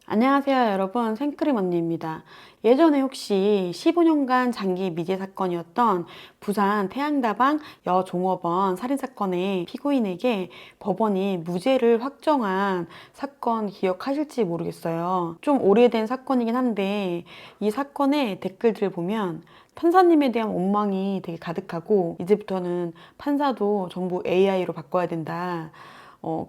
안녕하세요 여러분, 생크림 언니입니다. 예전에 혹시 15년간 장기 미제 사건이었던 부산 태양다방 여 종업원 살인사건의 피고인에게 법원이 무죄를 확정한 사건 기억하실지 모르겠어요. 좀 오래된 사건이긴 한데 이 사건의 댓글들을 보면 판사님에 대한 원망이 되게 가득하고, 이제부터는 판사도 전부 AI로 바꿔야 된다,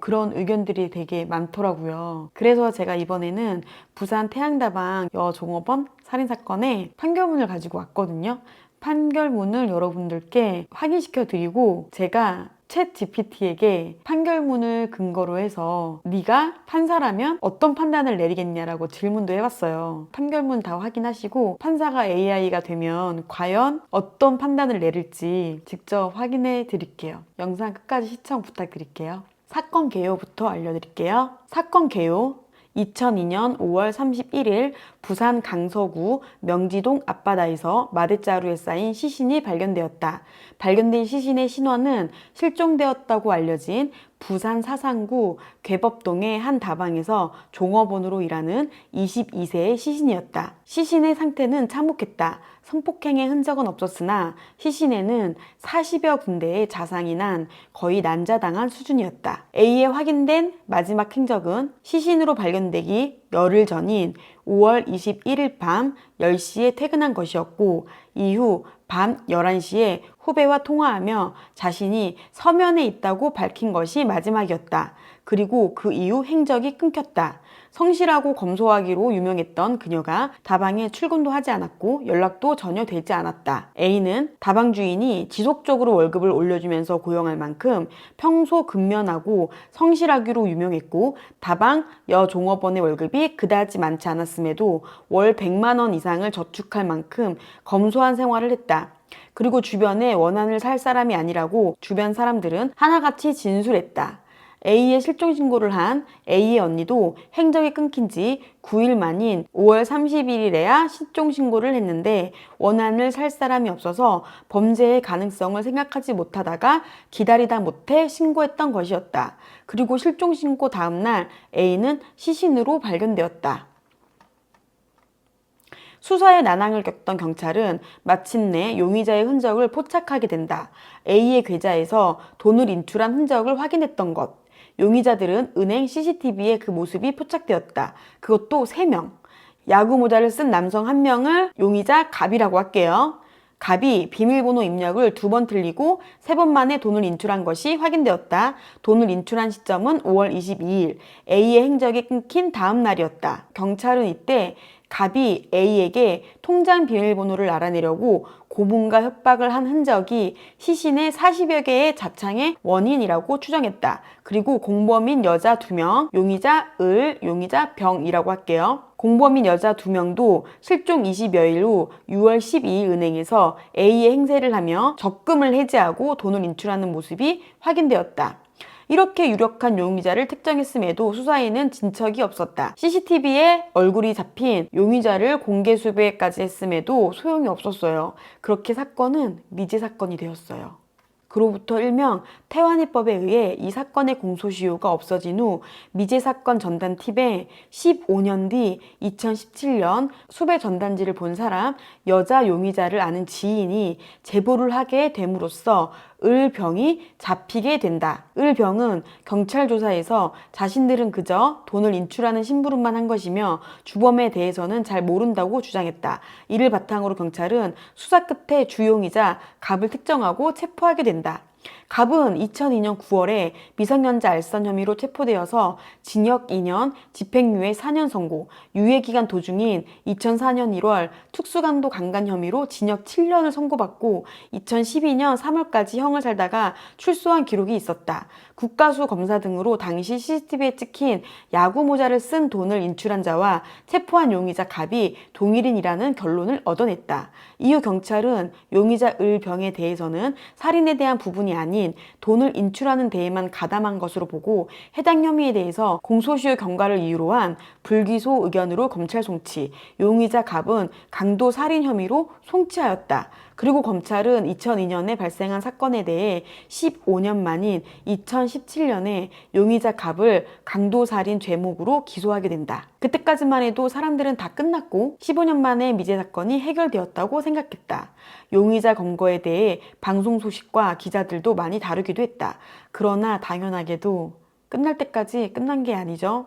그런 의견들이 되게 많더라고요. 그래서 제가 이번에는 부산 태양다방 여종업원 살인사건의 판결문을 가지고 왔거든요. 판결문을 여러분들께 확인시켜 드리고, 제가 챗 GPT에게 판결문을 근거로 해서 네가 판사라면 어떤 판단을 내리겠냐라고 질문도 해봤어요. 판결문 다 확인하시고 판사가 AI가 되면 과연 어떤 판단을 내릴지 직접 확인해 드릴게요. 영상 끝까지 시청 부탁드릴게요. 사건 개요부터 알려드릴게요. 사건 개요. 2002년 5월 31일 부산 강서구 명지동 앞바다에서 마대자루에 쌓인 시신이 발견되었다. 발견된 시신의 신원은 실종되었다고 알려진 부산 사상구 괴법동의 한 다방에서 종업원으로 일하는 22세의 시신이었다. 시신의 상태는 참혹했다. 성폭행의 흔적은 없었으나 시신에는 40여 군데의 자상이 난 거의 난자당한 수준이었다. A의 확인된 마지막 행적은 시신으로 발견되기 열흘 전인 5월 21일 밤 10시에 퇴근한 것이었고, 이후 밤 11시에 후배와 통화하며 자신이 서면에 있다고 밝힌 것이 마지막이었다. 그리고 그 이후 행적이 끊겼다. 성실하고 검소하기로 유명했던 그녀가 다방에 출근도 하지 않았고 연락도 전혀 되지 않았다. A는 다방 주인이 지속적으로 월급을 올려주면서 고용할 만큼 평소 근면하고 성실하기로 유명했고, 다방 여종업원의 월급이 그다지 많지 않았음에도 월 100만 원 이상을 저축할 만큼 검소한 생활을 했다. 그리고 주변에 원한을 살 사람이 아니라고 주변 사람들은 하나같이 진술했다. A의 실종 신고를 한 A의 언니도 행적이 끊긴 지 9일 만인 5월 31일에야 실종 신고를 했는데 원한을 살 사람이 없어서 범죄의 가능성을 생각하지 못하다가 기다리다 못해 신고했던 것이었다. 그리고 실종 신고 다음날 A는 시신으로 발견되었다. 수사에 난항을 겪던 경찰은 마침내 용의자의 흔적을 포착하게 된다. A의 계좌에서 돈을 인출한 흔적을 확인했던 것. 용의자들은 은행 CCTV에 그 모습이 포착되었다. 그것도 3명. 야구 모자를 쓴 남성 1명을 용의자 갑이라고 할게요. 갑이 비밀번호 입력을 2번 틀리고 3번 만에 돈을 인출한 것이 확인되었다. 돈을 인출한 시점은 5월 22일, A의 행적이 끊긴 다음 날이었다. 경찰은 이때 갑이 A에게 통장 비밀번호를 알아내려고 고문과 협박을 한 흔적이 시신의 40여 개의 자창의 원인이라고 추정했다. 그리고 공범인 여자 2명, 용의자 을, 용의자 병이라고 할게요. 공범인 여자 2명도 실종 20여일 후 6월 12일 은행에서 A의 행세를 하며 적금을 해지하고 돈을 인출하는 모습이 확인되었다. 이렇게 유력한 용의자를 특정했음에도 수사에는 진척이 없었다. CCTV에 얼굴이 잡힌 용의자를 공개 수배까지 했음에도 소용이 없었어요. 그렇게 사건은 미제 사건이 되었어요. 그로부터 일명 태완이법에 의해 이 사건의 공소시효가 없어진 후 미제 사건 전단팁에 15년 뒤 2017년 수배 전단지를 본 사람, 여자 용의자를 아는 지인이 제보를 하게 됨으로써 을병이 잡히게 된다. 을병은 경찰 조사에서 자신들은 그저 돈을 인출하는 심부름만 한 것이며 주범에 대해서는 잘 모른다고 주장했다. 이를 바탕으로 경찰은 수사 끝에 주용의자 갑을 특정하고 체포하게 된다. 갑은 2002년 9월에 미성년자 알선 혐의로 체포되어서 징역 2년, 집행유예 4년 선고, 유예기간 도중인 2004년 1월 특수강도 강간 혐의로 징역 7년을 선고받고 2012년 3월까지 형을 살다가 출소한 기록이 있었다. 국가수 검사 등으로 당시 CCTV에 찍힌 야구 모자를 쓴 돈을 인출한 자와 체포한 용의자 갑이 동일인이라는 결론을 얻어냈다. 이후 경찰은 용의자 을병에 대해서는 살인에 대한 부분이 아닌 돈을 인출하는 데에만 가담한 것으로 보고 해당 혐의에 대해서 공소시효 경과를 이유로 한 불기소 의견으로 검찰 송치, 용의자 갑은 강도 살인 혐의로 송치하였다. 그리고 검찰은 2002년에 발생한 사건에 대해 15년 만인 2017년에 용의자 갑을 강도살인 죄목으로 기소하게 된다. 그때까지만 해도 사람들은 다 끝났고 15년 만에 미제 사건이 해결되었다고 생각했다. 용의자 검거에 대해 방송 소식과 기자들도 많이 다루기도 했다. 그러나 당연하게도 끝날 때까지 끝난 게 아니죠.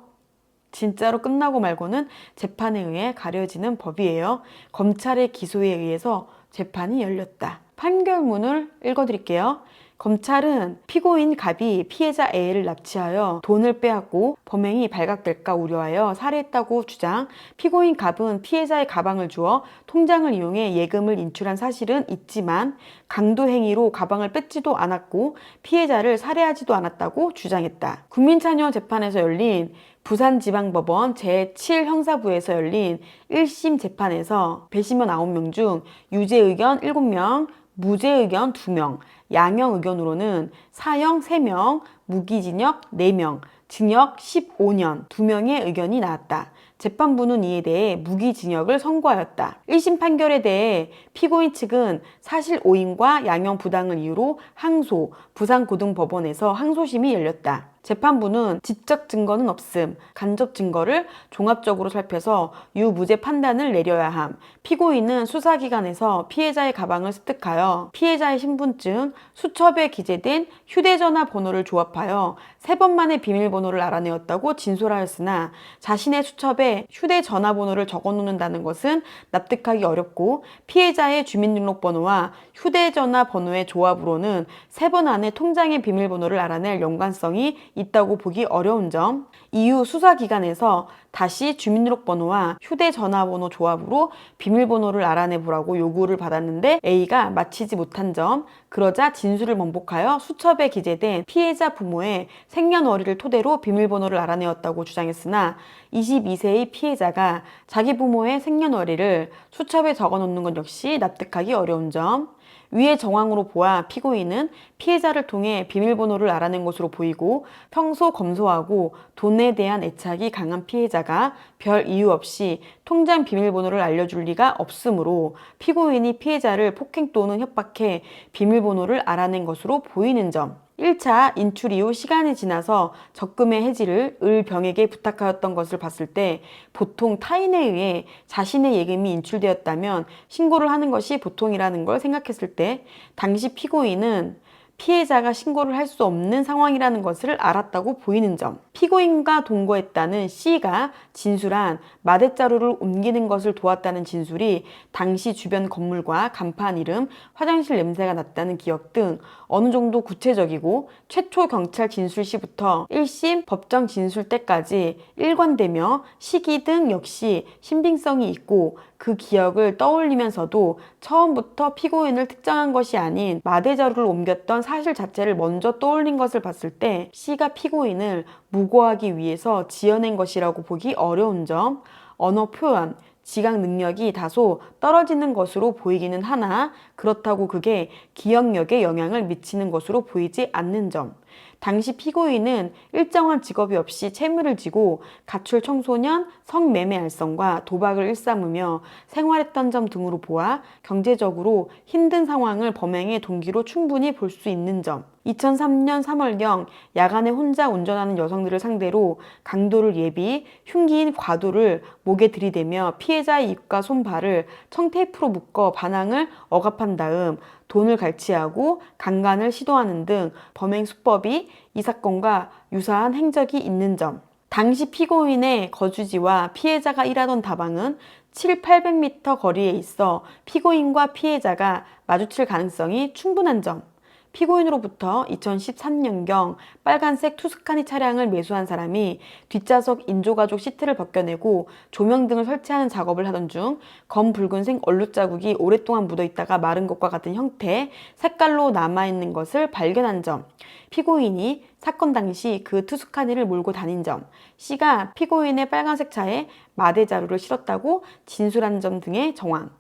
진짜로 끝나고 말고는 재판에 의해 가려지는 법이에요. 검찰의 기소에 의해서 재판이 열렸다. 판결문을 읽어드릴게요. 검찰은 피고인 갑이 피해자 A를 납치하여 돈을 빼앗고 범행이 발각될까 우려하여 살해했다고 주장. 피고인 갑은 피해자의 가방을 주어 통장을 이용해 예금을 인출한 사실은 있지만 강도 행위로 가방을 뺏지도 않았고 피해자를 살해하지도 않았다고 주장했다. 국민참여 재판에서 열린 부산지방법원 제7형사부에서 열린 1심 재판에서 배심원 9명 중 유죄 의견 7명, 무죄 의견 2명, 양형 의견으로는 사형 3명, 무기징역 4명, 징역 15년 2명의 의견이 나왔다. 재판부는 이에 대해 무기징역을 선고하였다. 1심 판결에 대해 피고인 측은 사실 오인과 양형 부당을 이유로 항소, 부산고등법원에서 항소심이 열렸다. 재판부는 지적 증거는 없음, 간접 증거를 종합적으로 살펴서 유무죄 판단을 내려야 함. 피고인은 수사기관에서 피해자의 가방을 습득하여 피해자의 신분증, 수첩에 기재된 휴대전화 번호를 조합하여 3번 만에 비밀번호를 알아내었다고 진술하였으나 자신의 수첩에 휴대전화번호를 적어놓는다는 것은 납득하기 어렵고 피해자의 주민등록번호와 휴대전화 번호의 조합으로는 3번 안에 통장의 비밀번호를 알아낼 연관성이 있다고 보기 어려운 점, 이후 수사기관에서 다시 주민등록번호와 휴대전화번호 조합으로 비밀번호를 알아내보라고 요구를 받았는데 A가 마치지 못한 점, 그러자 진술을 번복하여 수첩에 기재된 피해자 부모의 생년월일을 토대로 비밀번호를 알아내었다고 주장했으나 22세의 피해자가 자기 부모의 생년월일을 수첩에 적어놓는 것 역시 납득하기 어려운 점, 위의 정황으로 보아 피고인은 피해자를 통해 비밀번호를 알아낸 것으로 보이고 평소 검소하고 돈에 대한 애착이 강한 피해자가 별 이유 없이 통장 비밀번호를 알려줄 리가 없으므로 피고인이 피해자를 폭행 또는 협박해 비밀번호를 알아낸 것으로 보이는 점, 1차 인출 이후 시간이 지나서 적금의 해지를 을병에게 부탁하였던 것을 봤을 때 보통 타인에 의해 자신의 예금이 인출되었다면 신고를 하는 것이 보통이라는 걸 생각했을 때 당시 피고인은 피해자가 신고를 할 수 없는 상황이라는 것을 알았다고 보이는 점, 피고인과 동거했다는 C가 진술한 마대자루를 옮기는 것을 도왔다는 진술이 당시 주변 건물과 간판 이름, 화장실 냄새가 났다는 기억 등 어느 정도 구체적이고 최초 경찰 진술 시부터 1심 법정 진술 때까지 일관되며 시기 등 역시 신빙성이 있고 그 기억을 떠올리면서도 처음부터 피고인을 특정한 것이 아닌 마대자루를 옮겼던 사실 자체를 먼저 떠올린 것을 봤을 때 C가 피고인을 무고하기 위해서 지어낸 것이라고 보기 어려운 점, 언어 표현, 지각 능력이 다소 떨어지는 것으로 보이기는 하나 그렇다고 그게 기억력에 영향을 미치는 것으로 보이지 않는 점, 당시 피고인은 일정한 직업이 없이 채무를 지고 가출 청소년, 성매매 알선과 도박을 일삼으며 생활했던 점 등으로 보아 경제적으로 힘든 상황을 범행의 동기로 충분히 볼 수 있는 점, 2003년 3월경 야간에 혼자 운전하는 여성들을 상대로 강도를 예비, 흉기인 과도를 목에 들이대며 피해자의 입과 손, 발을 청테이프로 묶어 반항을 억압한 다음 돈을 갈취하고 강간을 시도하는 등 범행 수법이 이 사건과 유사한 행적이 있는 점, 당시 피고인의 거주지와 피해자가 일하던 다방은 700~800m 거리에 있어 피고인과 피해자가 마주칠 가능성이 충분한 점, 피고인으로부터 2013년경 빨간색 투스카니 차량을 매수한 사람이 뒷좌석 인조가죽 시트를 벗겨내고 조명 등을 설치하는 작업을 하던 중 검붉은색 얼룩자국이 오랫동안 묻어있다가 마른 것과 같은 형태, 색깔로 남아있는 것을 발견한 점, 피고인이 사건 당시 그 투스카니를 몰고 다닌 점, C가 피고인의 빨간색 차에 마대자루를 실었다고 진술한 점 등의 정황,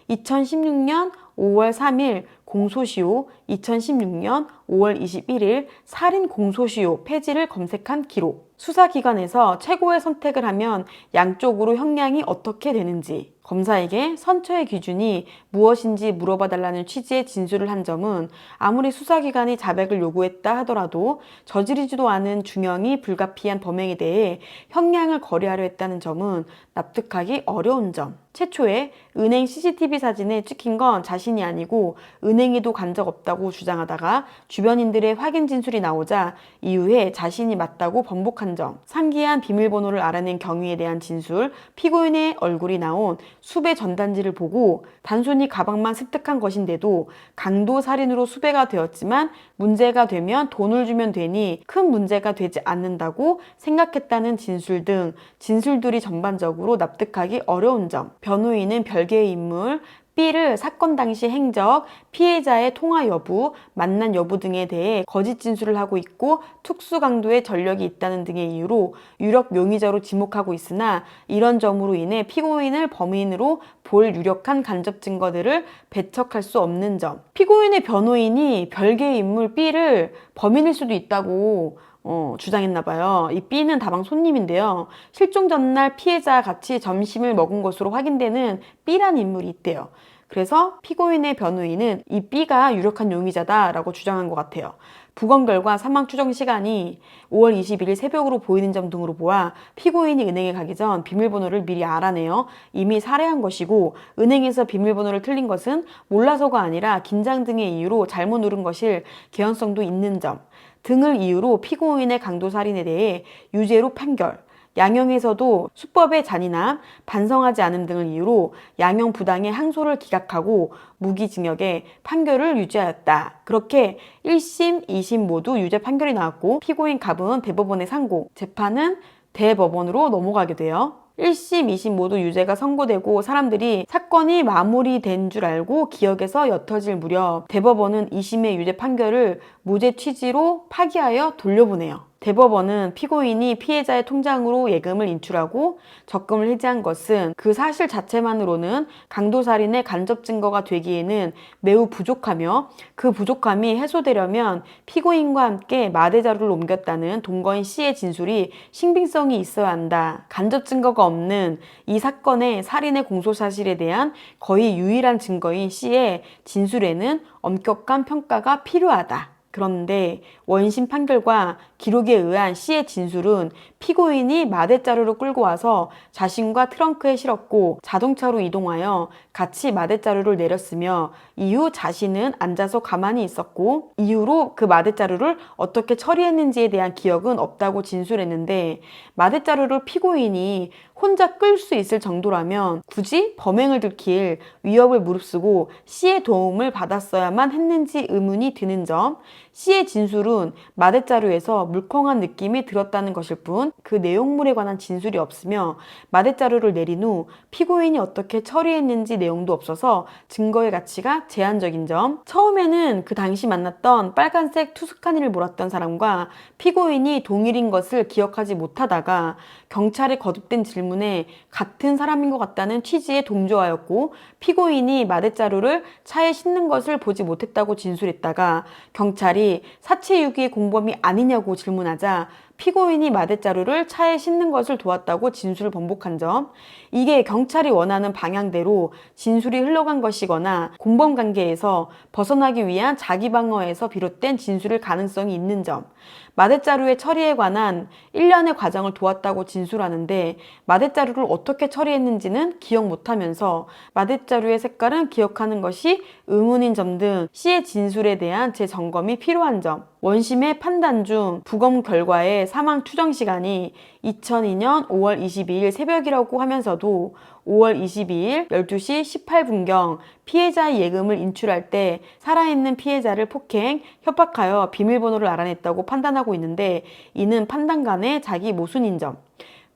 2016년 5월 3일 공소시효, 2016년 5월 21일 살인 공소시효 폐지를 검색한 기록. 수사기관에서 최고의 선택을 하면 양쪽으로 형량이 어떻게 되는지, 검사에게 선처의 기준이 무엇인지 물어봐달라는 취지의 진술을 한 점은 아무리 수사기관이 자백을 요구했다 하더라도 저지르지도 않은 중형이 불가피한 범행에 대해 형량을 거래하려 했다는 점은 납득하기 어려운 점. 최초에 은행 CCTV 사진에 찍힌 건 자신이 아니고 은행에도 간 적 없다고 주장하다가 주변인들의 확인 진술이 나오자 이후에 자신이 맞다고 번복한 점, 상기한 비밀번호를 알아낸 경위에 대한 진술, 피고인의 얼굴이 나온 수배 전단지를 보고 단순히 가방만 습득한 것인데도 강도 살인으로 수배가 되었지만 문제가 되면 돈을 주면 되니 큰 문제가 되지 않는다고 생각했다는 진술 등 진술들이 전반적으로 납득하기 어려운 점. 변호인은 별개의 인물, B를 사건 당시 행적, 피해자의 통화 여부, 만난 여부 등에 대해 거짓 진술을 하고 있고 특수 강도의 전력이 있다는 등의 이유로 유력 용의자로 지목하고 있으나 이런 점으로 인해 피고인을 범인으로 볼 유력한 간접 증거들을 배척할 수 없는 점. 피고인의 변호인이 별개의 인물 B를 범인일 수도 있다고 주장했나 봐요. 이 B는 다방 손님인데요. 실종 전날 피해자와 같이 점심을 먹은 것으로 확인되는 B라는 인물이 있대요. 그래서 피고인의 변호인은 이 B가 유력한 용의자다라고 주장한 것 같아요. 부검 결과 사망 추정 시간이 5월 21일 새벽으로 보이는 점 등으로 보아 피고인이 은행에 가기 전 비밀번호를 미리 알아내어 이미 살해한 것이고 은행에서 비밀번호를 틀린 것은 몰라서가 아니라 긴장 등의 이유로 잘못 누른 것일 개연성도 있는 점 등을 이유로 피고인의 강도살인에 대해 유죄로 판결, 양형에서도 수법의 잔인함, 반성하지 않음 등을 이유로 양형 부당의 항소를 기각하고 무기징역의 판결을 유지하였다. 그렇게 1심, 2심 모두 유죄 판결이 나왔고 피고인 갑은 대법원에 상고, 재판은 대법원으로 넘어가게 돼요. 1심, 2심 모두 유죄가 선고되고 사람들이 사건이 마무리된 줄 알고 기억에서 옅어질 무렵 대법원은 2심의 유죄 판결을 무죄 취지로 파기하여 돌려보내요. 대법원은 피고인이 피해자의 통장으로 예금을 인출하고 적금을 해지한 것은 그 사실 자체만으로는 강도살인의 간접 증거가 되기에는 매우 부족하며 그 부족함이 해소되려면 피고인과 함께 마대 자루를 옮겼다는 동거인 C의 진술이 신빙성이 있어야 한다. 간접 증거가 없는 이 사건의 살인의 공소사실에 대한 거의 유일한 증거인 C의 진술에는 엄격한 평가가 필요하다. 그런데 원심 판결과 기록에 의한 C의 진술은 피고인이 마대자루로 끌고 와서 자신과 트렁크에 실었고 자동차로 이동하여 같이 마대자루를 내렸으며 이후 자신은 앉아서 가만히 있었고 이후로 그 마대자루를 어떻게 처리했는지에 대한 기억은 없다고 진술했는데 마대자루를 피고인이 혼자 끌 수 있을 정도라면 굳이 범행을 들킬 위협을 무릅쓰고 C의 도움을 받았어야만 했는지 의문이 드는 점, C의 진술은 마대자루에서 물컹한 느낌이 들었다는 것일 뿐 그 내용물에 관한 진술이 없으며 마대자루를 내린 후 피고인이 어떻게 처리했는지 내용도 없어서 증거의 가치가 제한적인 점, 처음에는 그 당시 만났던 빨간색 투스카니를 몰았던 사람과 피고인이 동일인 것을 기억하지 못하다가 경찰에 거듭된 질문에 같은 사람인 것 같다는 취지에 동조하였고 피고인이 마대자루를 차에 싣는 것을 보지 못했다고 진술했다가 경찰이 사체유기의 공범이 아니냐고 질문하자 피고인이 마대자루를 차에 싣는 것을 도왔다고 진술을 번복한 점, 이게 경찰이 원하는 방향대로 진술이 흘러간 것이거나 공범관계에서 벗어나기 위한 자기방어에서 비롯된 진술일 가능성이 있는 점, 마대자루의 처리에 관한 일련의 과정을 도왔다고 진술하는데 마대자루를 어떻게 처리했는지는 기억 못하면서 마대자루의 색깔은 기억하는 것이 의문인 점 등 C의 진술에 대한 재점검이 필요한 점, 원심의 판단 중 부검 결과의 사망 추정 시간이 2002년 5월 22일 새벽이라고 하면서도 5월 22일 12시 18분경 피해자의 예금을 인출할 때 살아있는 피해자를 폭행, 협박하여 비밀번호를 알아냈다고 판단하고 있는데 이는 판단 간의 자기 모순인 점,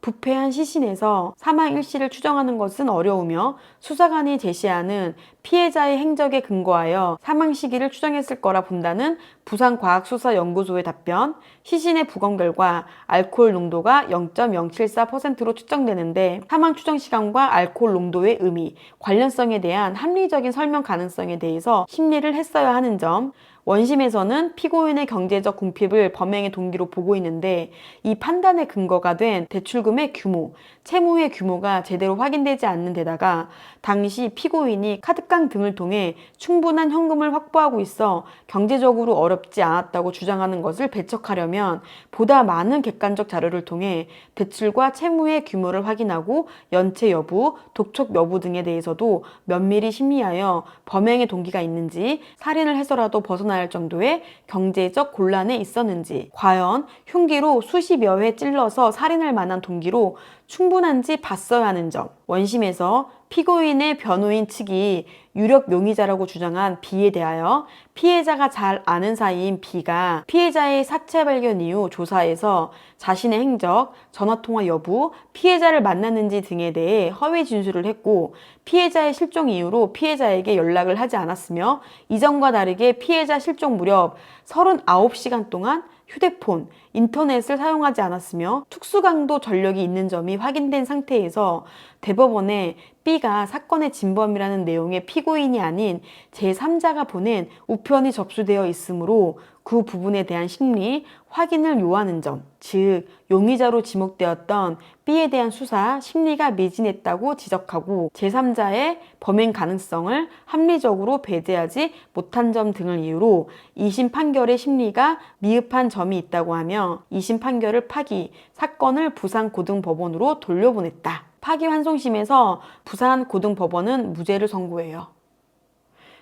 부패한 시신에서 사망 일시를 추정하는 것은 어려우며 수사관이 제시하는 피해자의 행적에 근거하여 사망 시기를 추정했을 거라 본다는 부산과학수사연구소의 답변. 시신의 부검 결과 알코올 농도가 0.074%로 측정되는데 사망 추정 시간과 알코올 농도의 의미, 관련성에 대한 합리적인 설명 가능성에 대해서 심리를 했어야 하는 점. 원심에서는 피고인의 경제적 궁핍을 범행의 동기로 보고 있는데 이 판단의 근거가 된 대출금의 규모, 채무의 규모가 제대로 확인되지 않는 데다가 당시 피고인이 카드깡 등을 통해 충분한 현금을 확보하고 있어 경제적으로 어렵지 않았다고 주장하는 것을 배척하려면 보다 많은 객관적 자료를 통해 대출과 채무의 규모를 확인하고 연체 여부, 독촉 여부 등에 대해서도 면밀히 심리하여 범행의 동기가 있는지, 살인을 해서라도 벗어나야 할 정도의 경제적 곤란에 있었는지, 과연 흉기로 수십여 회 찔러서 살인할 만한 동기로 충분한지 봤어야 하는 점. 원심에서 피고인의 변호인 측이 유력 용의자라고 주장한 B에 대하여 피해자가 잘 아는 사이인 B가 피해자의 사체 발견 이후 조사에서 자신의 행적, 전화통화 여부, 피해자를 만났는지 등에 대해 허위 진술을 했고 피해자의 실종 이후로 피해자에게 연락을 하지 않았으며 이전과 다르게 피해자 실종 무렵 39시간 동안 휴대폰, 인터넷을 사용하지 않았으며 특수강도 전력이 있는 점이 확인된 상태에서 대법원에 B가 사건의 진범이라는 내용의 피고인이 아닌 제3자가 보낸 우편이 접수되어 있으므로 그 부분에 대한 심리, 확인을 요하는 점, 즉 용의자로 지목되었던 B에 대한 수사, 심리가 미진했다고 지적하고 제3자의 범행 가능성을 합리적으로 배제하지 못한 점 등을 이유로 2심 판결의 심리가 미흡한 점이 있다고 하며 2심 판결을 파기, 사건을 부산고등법원으로 돌려보냈다. 파기환송심에서 부산고등법원은 무죄를 선고해요.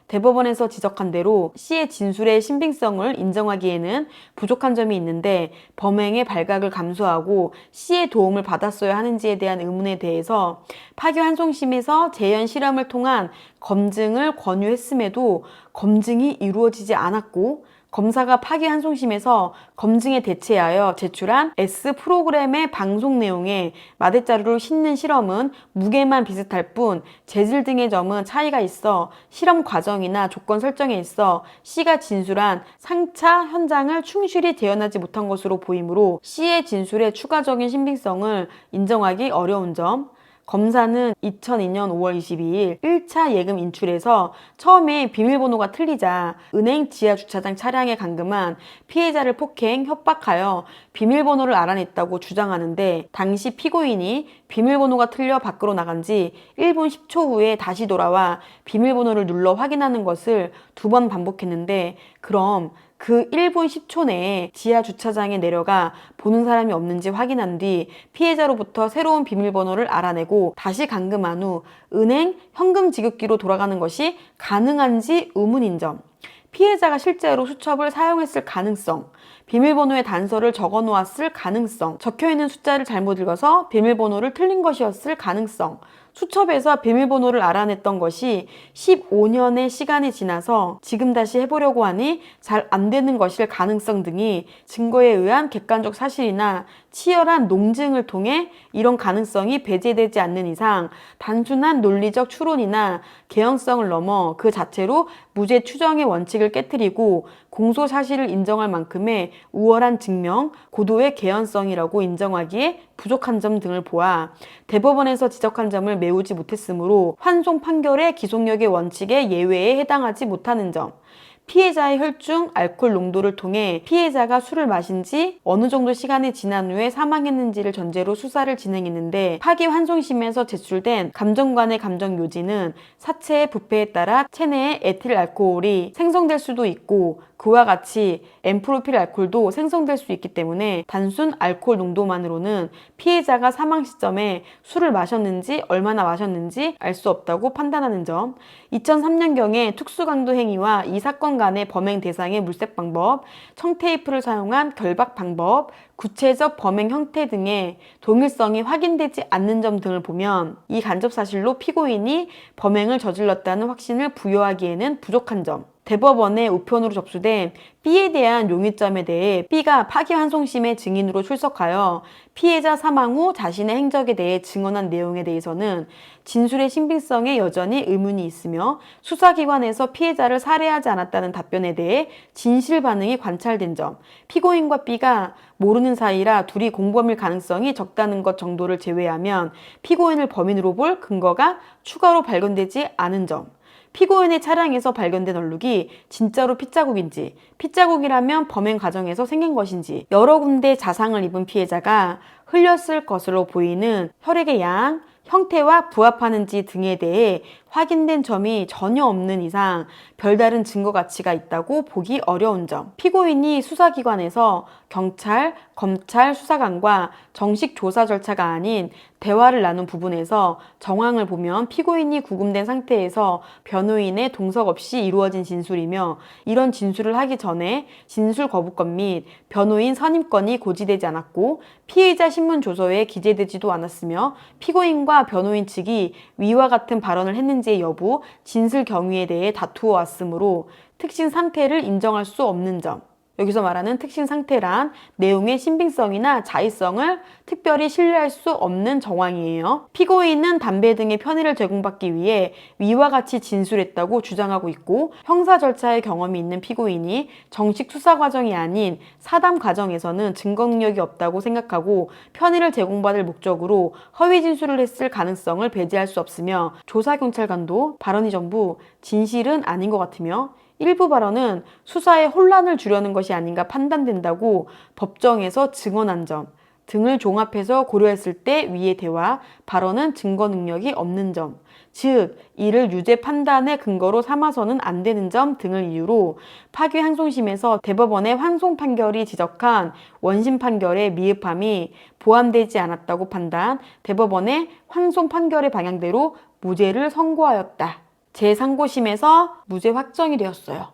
대법원에서 지적한 대로 C의 진술의 신빙성을 인정하기에는 부족한 점이 있는데 범행의 발각을 감수하고 C의 도움을 받았어야 하는지에 대한 의문에 대해서 파기환송심에서 재현 실험을 통한 검증을 권유했음에도 검증이 이루어지지 않았고 검사가 파기환송심에서 검증에 대체하여 제출한 S 프로그램의 방송 내용에 마대자루를 싣는 실험은 무게만 비슷할 뿐 재질 등의 점은 차이가 있어 실험 과정이나 조건 설정에 있어 C가 진술한 상차 현장을 충실히 재현하지 못한 것으로 보이므로 C의 진술의 추가적인 신빙성을 인정하기 어려운 점. 검사는 2002년 5월 22일 1차 예금 인출에서 처음에 비밀번호가 틀리자 은행 지하주차장 차량에 감금한 피해자를 폭행, 협박하여 비밀번호를 알아냈다고 주장하는데 당시 피고인이 비밀번호가 틀려 밖으로 나간 지 1분 10초 후에 다시 돌아와 비밀번호를 눌러 확인하는 것을 2번 반복했는데 그럼 그 1분 10초 내에 지하 주차장에 내려가 보는 사람이 없는지 확인한 뒤 피해자로부터 새로운 비밀번호를 알아내고 다시 감금한 후 은행 현금 지급기로 돌아가는 것이 가능한지 의문인 점. 피해자가 실제로 수첩을 사용했을 가능성, 비밀번호의 단서를 적어 놓았을 가능성, 적혀있는 숫자를 잘못 읽어서 비밀번호를 틀린 것이었을 가능성, 수첩에서 비밀번호를 알아냈던 것이 15년의 시간이 지나서 지금 다시 해보려고 하니 잘 안 되는 것일 가능성 등이 증거에 의한 객관적 사실이나 치열한 논증을 통해 이런 가능성이 배제되지 않는 이상 단순한 논리적 추론이나 개연성을 넘어 그 자체로 무죄 추정의 원칙을 깨트리고 공소 사실을 인정할 만큼의 우월한 증명, 고도의 개연성이라고 인정하기에 부족한 점 등을 보아 대법원에서 지적한 점을 메우지 못했으므로 환송 판결의 기속력의 원칙의 예외에 해당하지 못하는 점. 피해자의 혈중 알코올 농도를 통해 피해자가 술을 마신 지 어느 정도 시간이 지난 후에 사망했는지를 전제로 수사를 진행했는데 파기환송심에서 제출된 감정관의 감정 요지는 사체의 부패에 따라 체내에 에틸 알코올이 생성될 수도 있고 그와 같이 엠프로필 알코올도 생성될 수 있기 때문에 단순 알코올 농도만으로는 피해자가 사망 시점에 술을 마셨는지 얼마나 마셨는지 알 수 없다고 판단하는 점. 2003년경에 특수강도 행위와 이 사건 간의 범행 대상의 물색 방법, 청테이프를 사용한 결박 방법, 구체적 범행 형태 등의 동일성이 확인되지 않는 점 등을 보면 이 간접 사실로 피고인이 범행을 저질렀다는 확신을 부여하기에는 부족한 점. 대법원에 우편으로 접수된 B에 대한 용의점에 대해 B가 파기환송심의 증인으로 출석하여 피해자 사망 후 자신의 행적에 대해 증언한 내용에 대해서는 진술의 신빙성에 여전히 의문이 있으며 수사기관에서 피해자를 살해하지 않았다는 답변에 대해 진실 반응이 관찰된 점, 피고인과 B가 모르는 사이라 둘이 공범일 가능성이 적다는 것 정도를 제외하면 피고인을 범인으로 볼 근거가 추가로 발견되지 않은 점, 피고인의 차량에서 발견된 얼룩이 진짜로 핏자국인지, 핏자국이라면 범행 과정에서 생긴 것인지, 여러 군데 자상을 입은 피해자가 흘렸을 것으로 보이는 혈액의 양, 형태와 부합하는지 등에 대해 확인된 점이 전혀 없는 이상 별다른 증거 가치가 있다고 보기 어려운 점, 피고인이 수사기관에서 경찰, 검찰, 수사관과 정식 조사 절차가 아닌 대화를 나눈 부분에서 정황을 보면 피고인이 구금된 상태에서 변호인의 동석 없이 이루어진 진술이며 이런 진술을 하기 전에 진술 거부권 및 변호인 선임권이 고지되지 않았고 피의자 신문 조서에 기재되지도 않았으며 피고인과 변호인 측이 위와 같은 발언을 했는지의 여부, 진술 경위에 대해 다투어 왔으므로 특신 상태를 인정할 수 없는 점. 여기서 말하는 특신 상태란 내용의 신빙성이나 자의성을 특별히 신뢰할 수 없는 정황이에요. 피고인은 담배 등의 편의를 제공받기 위해 위와 같이 진술했다고 주장하고 있고 형사 절차의 경험이 있는 피고인이 정식 수사 과정이 아닌 사담 과정에서는 증거 능력이 없다고 생각하고 편의를 제공받을 목적으로 허위 진술을 했을 가능성을 배제할 수 없으며 조사경찰관도 발언이 전부 진실은 아닌 것 같으며 일부 발언은 수사에 혼란을 주려는 것이 아닌가 판단된다고 법정에서 증언한 점 등을 종합해서 고려했을 때 위의 대화, 발언은 증거 능력이 없는 점, 즉 이를 유죄 판단의 근거로 삼아서는 안 되는 점 등을 이유로 파기환송심에서 대법원의 환송 판결이 지적한 원심 판결의 미흡함이 포함되지 않았다고 판단, 대법원의 환송 판결의 방향대로 무죄를 선고하였다. 제3고심에서 무죄 확정이 되었어요.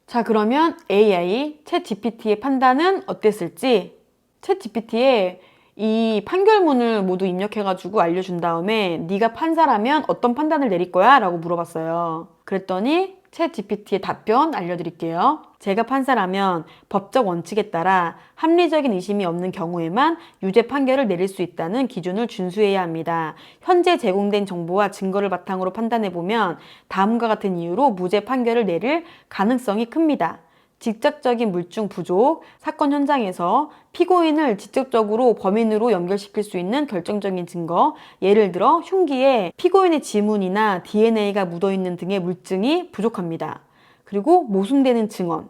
자, 그러면 AI, 챗GPT의 판단은 어땠을지? 챗GPT에 이 판결문을 모두 입력해가지고 알려준 다음에 네가 판사라면 어떤 판단을 내릴 거야? 라고 물어봤어요. 그랬더니 챗GPT의 답변 알려드릴게요. 제가 판사라면 법적 원칙에 따라 합리적인 의심이 없는 경우에만 유죄 판결을 내릴 수 있다는 기준을 준수해야 합니다. 현재 제공된 정보와 증거를 바탕으로 판단해보면 다음과 같은 이유로 무죄 판결을 내릴 가능성이 큽니다. 직접적인 물증 부족, 사건 현장에서 피고인을 직접적으로 범인으로 연결시킬 수 있는 결정적인 증거, 예를 들어 흉기에 피고인의 지문이나 DNA가 묻어있는 등의 물증이 부족합니다. 그리고 모순되는 증언,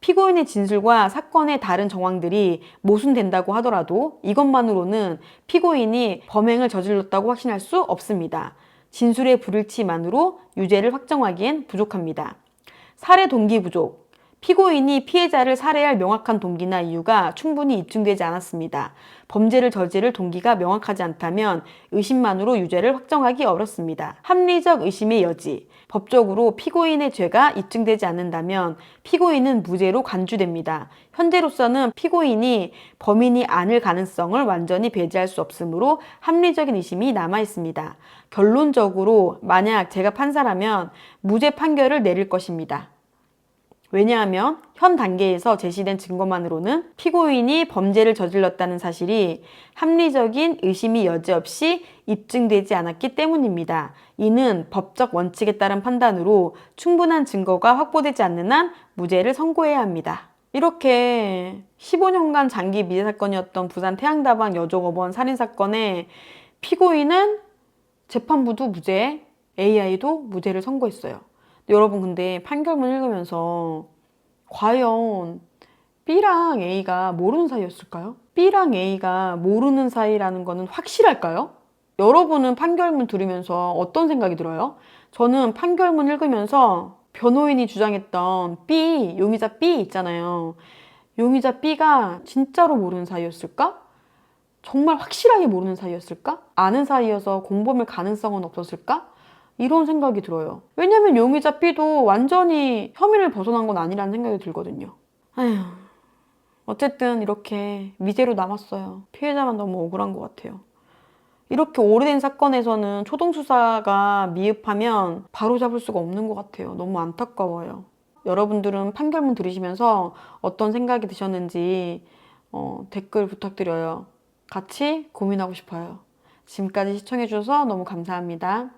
피고인의 진술과 사건의 다른 정황들이 모순된다고 하더라도 이것만으로는 피고인이 범행을 저질렀다고 확신할 수 없습니다. 진술의 불일치만으로 유죄를 확정하기엔 부족합니다. 살해 동기 부족, 피고인이 피해자를 살해할 명확한 동기나 이유가 충분히 입증되지 않았습니다. 범죄를 저지를 동기가 명확하지 않다면 의심만으로 유죄를 확정하기 어렵습니다. 합리적 의심의 여지, 법적으로 피고인의 죄가 입증되지 않는다면 피고인은 무죄로 간주됩니다. 현재로서는 피고인이 범인이 아닐 가능성을 완전히 배제할 수 없으므로 합리적인 의심이 남아 있습니다. 결론적으로 만약 제가 판사라면 무죄 판결을 내릴 것입니다. 왜냐하면 현 단계에서 제시된 증거만으로는 피고인이 범죄를 저질렀다는 사실이 합리적인 의심이 여지없이 입증되지 않았기 때문입니다. 이는 법적 원칙에 따른 판단으로 충분한 증거가 확보되지 않는 한 무죄를 선고해야 합니다. 이렇게 15년간 장기 미제 사건이었던 부산 태양다방 여종업원 살인사건의 피고인은 재판부도 무죄, AI도 무죄를 선고했어요. 여러분 근데 판결문 읽으면서 과연 B랑 A가 모르는 사이였을까요? B랑 A가 모르는 사이라는 거는 확실할까요? 여러분은 판결문 들으면서 어떤 생각이 들어요? 저는 판결문 읽으면서 변호인이 주장했던 B, 용의자 B 있잖아요. 용의자 B가 진짜로 모르는 사이였을까? 정말 확실하게 모르는 사이였을까? 아는 사이여서 공범일 가능성은 없었을까? 이런 생각이 들어요. 왜냐면 용의자 B도 완전히 혐의를 벗어난 건 아니라는 생각이 들거든요. 아휴, 어쨌든 이렇게 미제로 남았어요. 피해자만 너무 억울한 것 같아요. 이렇게 오래된 사건에서는 초동수사가 미흡하면 바로잡을 수가 없는 것 같아요. 너무 안타까워요. 여러분들은 판결문 들으시면서 어떤 생각이 드셨는지 댓글 부탁드려요. 같이 고민하고 싶어요. 지금까지 시청해주셔서 너무 감사합니다.